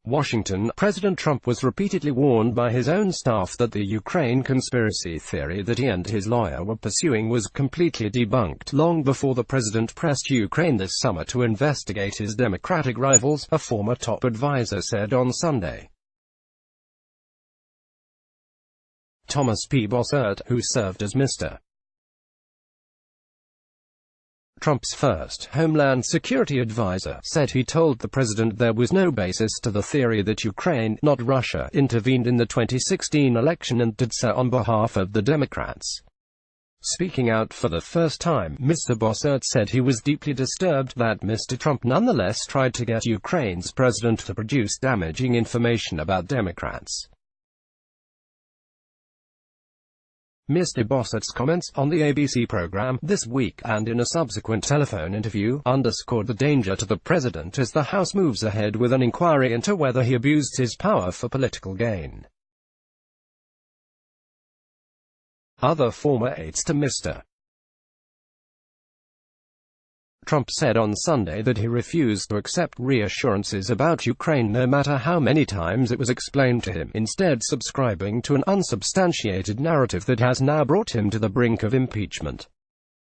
Washington. President Trump was repeatedly warned by his own staff that the Ukraine conspiracy theory that he and his lawyer were pursuing was completely debunked long before the president pressed Ukraine this summer to investigate his Democratic rivals, a former top advisor said on Sunday. Thomas P. Bossert, who served as Mr. Trump's first Homeland Security advisor, said he told the president there was no basis to the theory that Ukraine, not Russia, intervened in the 2016 election and did so on behalf of the Democrats. Speaking out for the first time, Mr. Bossert said he was deeply disturbed that Mr. Trump nonetheless tried to get Ukraine's president to produce damaging information about Democrats. Mr. Bossert's comments on the ABC program This Week and in a subsequent telephone interview underscored the danger to the president as the House moves ahead with an inquiry into whether he abused his power for political gain. Other former aides to Mr. Trump said on Sunday that he refused to accept reassurances about Ukraine no matter how many times it was explained to him, instead subscribing to an unsubstantiated narrative that has now brought him to the brink of impeachment.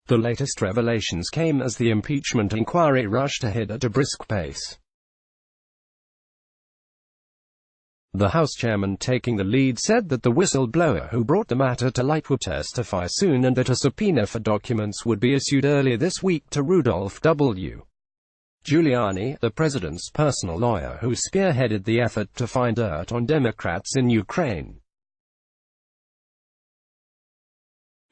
The latest revelations came as the impeachment inquiry rushed ahead at a brisk pace. The House chairman taking the lead said that the whistleblower who brought the matter to light would testify soon and that a subpoena for documents would be issued earlier this week to Rudolph W. Giuliani, the president's personal lawyer who spearheaded the effort to find dirt on Democrats in Ukraine.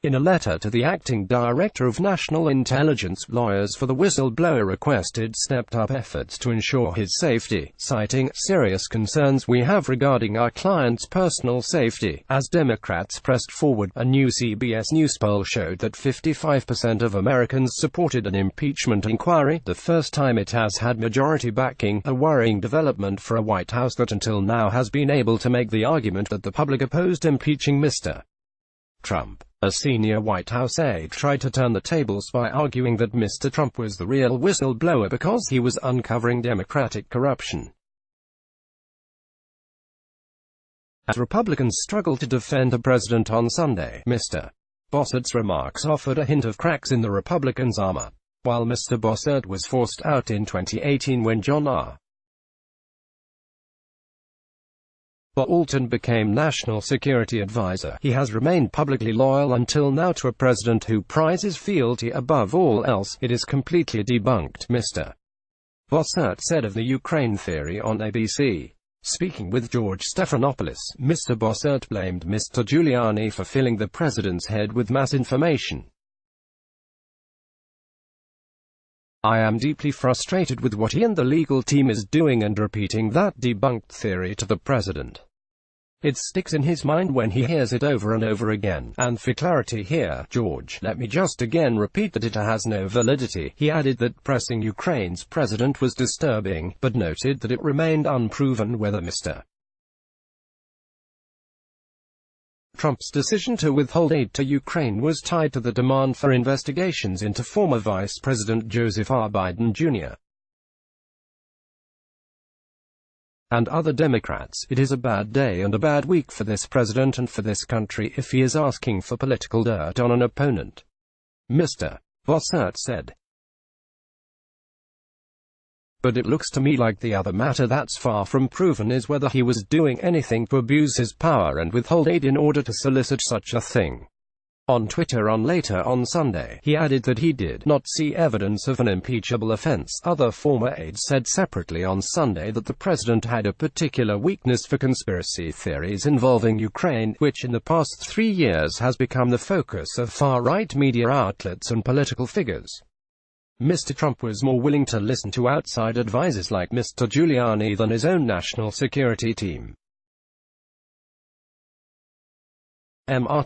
In a letter to the acting director of national intelligence, lawyers for the whistleblower requested stepped-up efforts to ensure his safety, citing serious concerns we have regarding our client's personal safety. As Democrats pressed forward, a new CBS News poll showed that 55% of Americans supported an impeachment inquiry, the first time it has had majority backing, a worrying development for a White House that until now has been able to make the argument that the public opposed impeaching Mr. Trump. A senior White House aide tried to turn the tables by arguing that Mr. Trump was the real whistleblower because he was uncovering Democratic corruption. As Republicans struggled to defend the president on Sunday, Mr. Bossert's remarks offered a hint of cracks in the Republicans' armor. While Mr. Bossert was forced out in 2018 when John R. Bolton became National Security Advisor, he has remained publicly loyal until now to a president who prizes fealty above all else. It is completely debunked, Mr. Bossert said of the Ukraine theory on ABC. Speaking with George Stephanopoulos, Mr. Bossert blamed Mr. Giuliani for filling the president's head with misinformation. I am deeply frustrated with what he and the legal team is doing and repeating that debunked theory to the president. It sticks in his mind when he hears it over and over again. And for clarity here, George, let me just again repeat that it has no validity. He added that pressing Ukraine's president was disturbing, but noted that it remained unproven whether Mr. Trump's decision to withhold aid to Ukraine was tied to the demand for investigations into former Vice President Joseph R. Biden Jr. and other Democrats. It is a bad day and a bad week for this president and for this country if he is asking for political dirt on an opponent, Mr. Bossert said. But it looks to me like the other matter that's far from proven is whether he was doing anything to abuse his power and withhold aid in order to solicit such a thing. On Twitter later on Sunday, he added that he did not see evidence of an impeachable offense. Other former aides said separately on Sunday that the president had a particular weakness for conspiracy theories involving Ukraine, which in the past 3 years has become the focus of far-right media outlets and political figures. Mr. Trump was more willing to listen to outside advisors like Mr. Giuliani than his own national security team.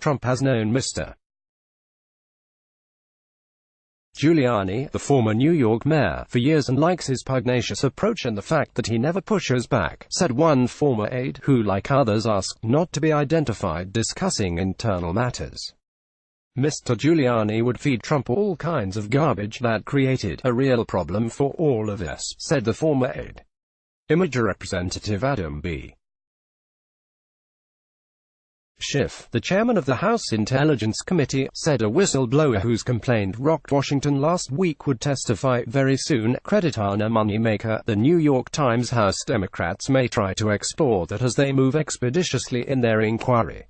Trump has known Mr. Giuliani, the former New York mayor, for years and likes his pugnacious approach and the fact that he never pushes back, said one former aide, who like others asked not to be identified discussing internal matters. Mr. Giuliani would feed Trump all kinds of garbage that created a real problem for all of us, said the former aide. Image Representative Adam B. Schiff, the chairman of the House Intelligence Committee, said a whistleblower whose complaint rocked Washington last week would testify very soon. Credit on a moneymaker. The New York Times. House Democrats may try to explore that as they move expeditiously in their inquiry.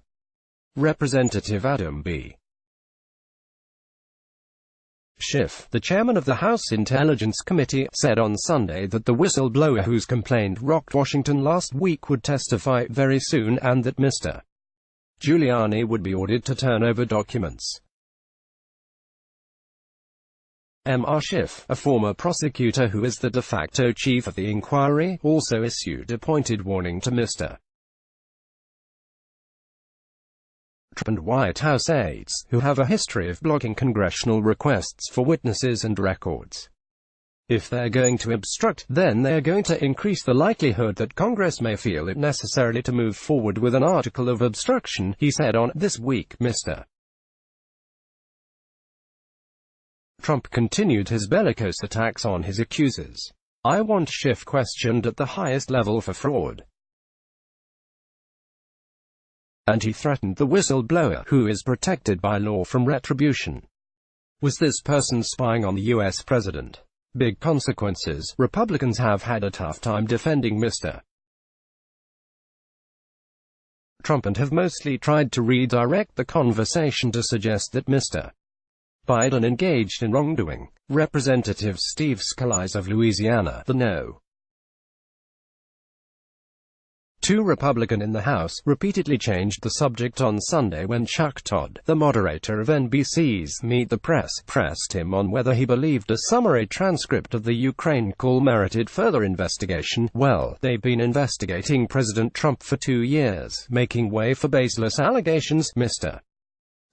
Representative Adam B. Schiff, the chairman of the House Intelligence Committee, said on Sunday that the whistleblower whose complaint rocked Washington last week would testify very soon and that Mr. Giuliani would be ordered to turn over documents. M.R. Schiff, a former prosecutor who is the de facto chief of the inquiry, also issued a pointed warning to Mr. Trump and White House aides, who have a history of blocking congressional requests for witnesses and records. If they're going to obstruct, then they're going to increase the likelihood that Congress may feel it necessary to move forward with an article of obstruction, he said on This Week. Mr. Trump continued his bellicose attacks on his accusers. I want Schiff questioned at the highest level for fraud. And he threatened the whistleblower, who is protected by law from retribution. Was this person spying on the U.S. president? Big consequences. Republicans have had a tough time defending Mr. Trump and have mostly tried to redirect the conversation to suggest that Mr. Biden engaged in wrongdoing. Representative Steve Scalise of Louisiana, the No. 2 Republican in the House, repeatedly changed the subject on Sunday when Chuck Todd, the moderator of NBC's Meet the Press, pressed him on whether he believed a summary transcript of the Ukraine call merited further investigation. Well, they've been investigating President Trump for 2 years, making way for baseless allegations, Mr.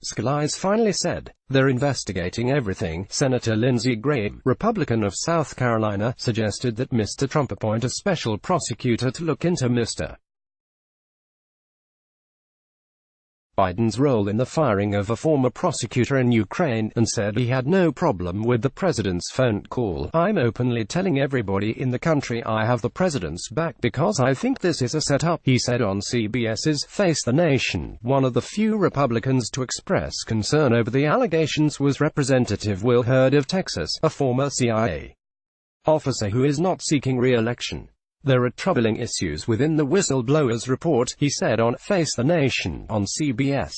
Scalise finally said. They're investigating everything. Senator Lindsey Graham, Republican of South Carolina, suggested that Mr. Trump appoint a special prosecutor to look into Mr. Biden's role in the firing of a former prosecutor in Ukraine, and said he had no problem with the president's phone call. I'm openly telling everybody in the country I have the president's back because I think this is a setup, he said on CBS's Face the Nation. One of the few Republicans to express concern over the allegations was Representative Will Hurd of Texas, a former CIA officer who is not seeking re-election. There are troubling issues within the whistleblower's report, he said on Face the Nation on CBS.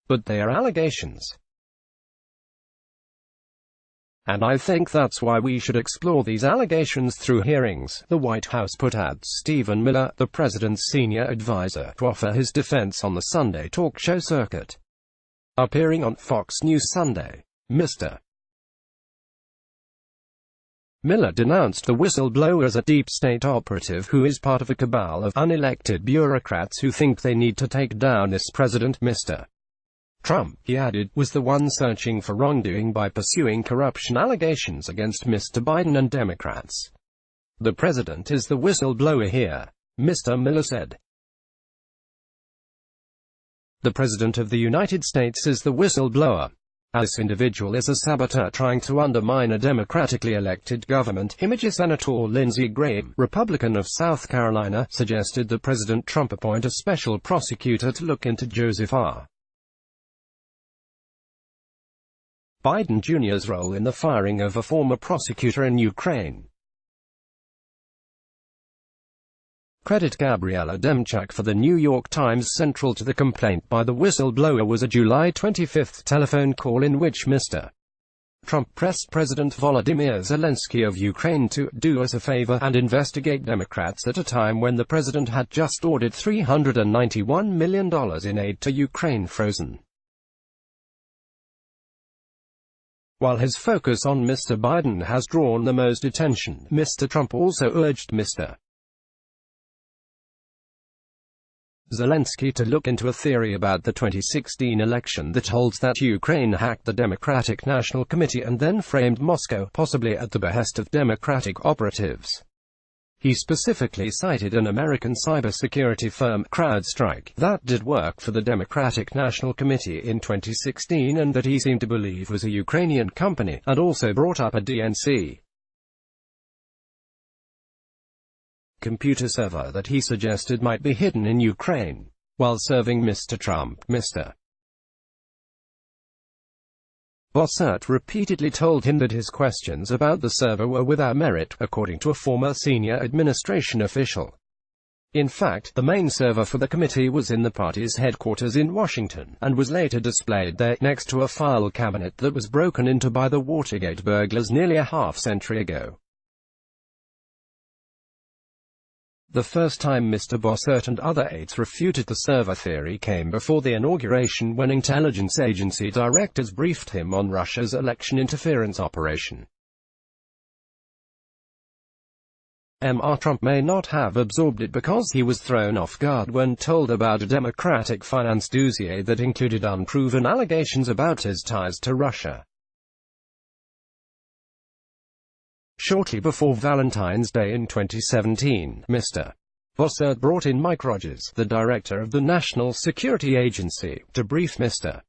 But they are allegations. And I think that's why we should explore these allegations through hearings, the White House put out Stephen Miller, the president's senior advisor, to offer his defense on the Sunday talk show circuit. Appearing on Fox News Sunday, Mr. Miller denounced the whistleblower as a deep state operative who is part of a cabal of unelected bureaucrats who think they need to take down this president. Mr. Trump, he added, was the one searching for wrongdoing by pursuing corruption allegations against Mr. Biden and Democrats. The president is the whistleblower here, Mr. Miller said. The President of the United States is the whistleblower. This individual is a saboteur trying to undermine a democratically elected government. Image. Senator Lindsey Graham, Republican of South Carolina, suggested that President Trump appoint a special prosecutor to look into Joseph R. Biden Jr.'s role in the firing of a former prosecutor in Ukraine. Credit Gabriella Demchak for the New York Times. Central to the complaint by the whistleblower was a July 25 telephone call in which Mr. Trump pressed President Volodymyr Zelensky of Ukraine to do us a favor and investigate Democrats at a time when the president had just ordered $391 million in aid to Ukraine frozen. While his focus on Mr. Biden has drawn the most attention, Mr. Trump also urged Mr. Zelensky to look into a theory about the 2016 election that holds that Ukraine hacked the Democratic National Committee and then framed Moscow, possibly at the behest of Democratic operatives. He specifically cited an American cybersecurity firm, CrowdStrike, that did work for the Democratic National Committee in 2016 and that he seemed to believe was a Ukrainian company, and also brought up a DNC computer server that he suggested might be hidden in Ukraine. While serving Mr. Trump, Mr. Bossert repeatedly told him that his questions about the server were without merit, according to a former senior administration official. In fact, the main server for the committee was in the party's headquarters in Washington, and was later displayed there, next to a file cabinet that was broken into by the Watergate burglars nearly a half-century ago. The first time Mr. Bossert and other aides refuted the server theory came before the inauguration, when intelligence agency directors briefed him on Russia's election interference operation. Trump may not have absorbed it because he was thrown off guard when told about a Democratic finance dossier that included unproven allegations about his ties to Russia. Shortly before Valentine's Day in 2017, Mr. Bossert brought in Mike Rogers, the director of the National Security Agency, to brief Mr.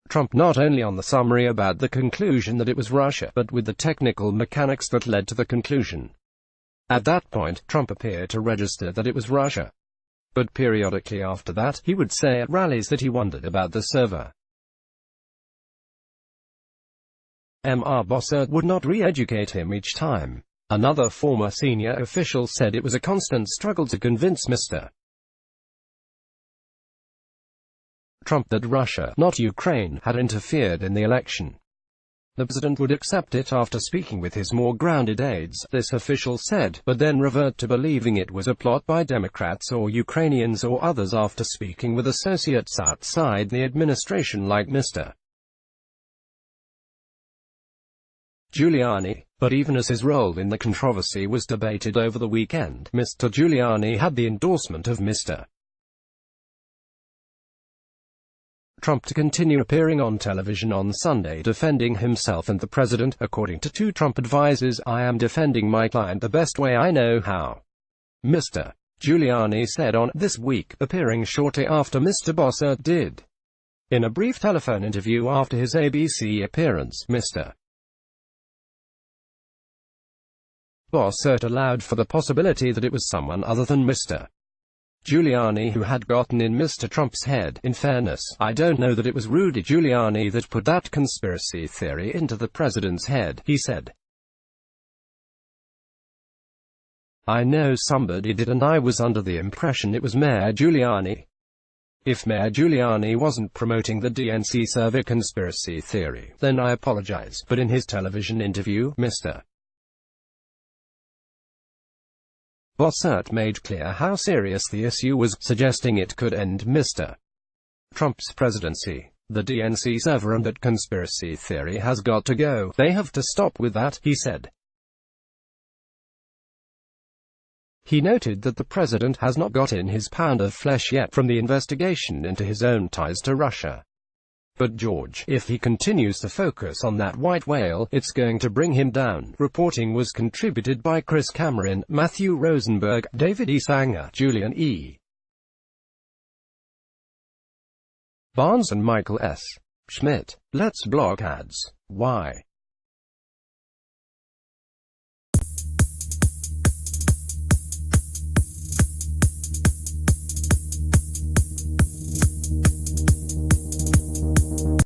Trump not only on the summary about the conclusion that it was Russia, but with the technical mechanics that led to the conclusion. At that point, Trump appeared to register that it was Russia. But periodically after that, he would say at rallies that he wondered about the server. Bossert would not re-educate him each time. Another former senior official said it was a constant struggle to convince Mr. Trump that Russia, not Ukraine, had interfered in the election. The president would accept it after speaking with his more grounded aides, this official said, but then revert to believing it was a plot by Democrats or Ukrainians or others after speaking with associates outside the administration like Mr. Giuliani. But even as his role in the controversy was debated over the weekend, Mr. Giuliani had the endorsement of Mr. Trump to continue appearing on television on Sunday defending himself and the president. According to two Trump advisors, "I am defending my client the best way I know how," Mr. Giuliani said on This Week, appearing shortly after Mr. Bossert did. In a brief telephone interview after his ABC appearance, Mr. Bossert allowed for the possibility that it was someone other than Mr. Giuliani who had gotten in Mr. Trump's head. "In fairness, I don't know that it was Rudy Giuliani that put that conspiracy theory into the president's head," he said. "I know somebody did and I was under the impression it was Mayor Giuliani. If Mayor Giuliani wasn't promoting the DNC server conspiracy theory, then I apologize." But in his television interview, Mr. Bossert made clear how serious the issue was, suggesting it could end Mr. Trump's presidency. "The DNC server and that conspiracy theory has got to go. They have to stop with that," he said. He noted that the president has not got in his pound of flesh yet from the investigation into his own ties to Russia. But George, if he continues to focus on that white whale, it's going to bring him down. Reporting was contributed by Chris Cameron, Matthew Rosenberg, David E. Sanger, Julian E. Barnes and Michael S. Schmidt. Let's block ads. Why?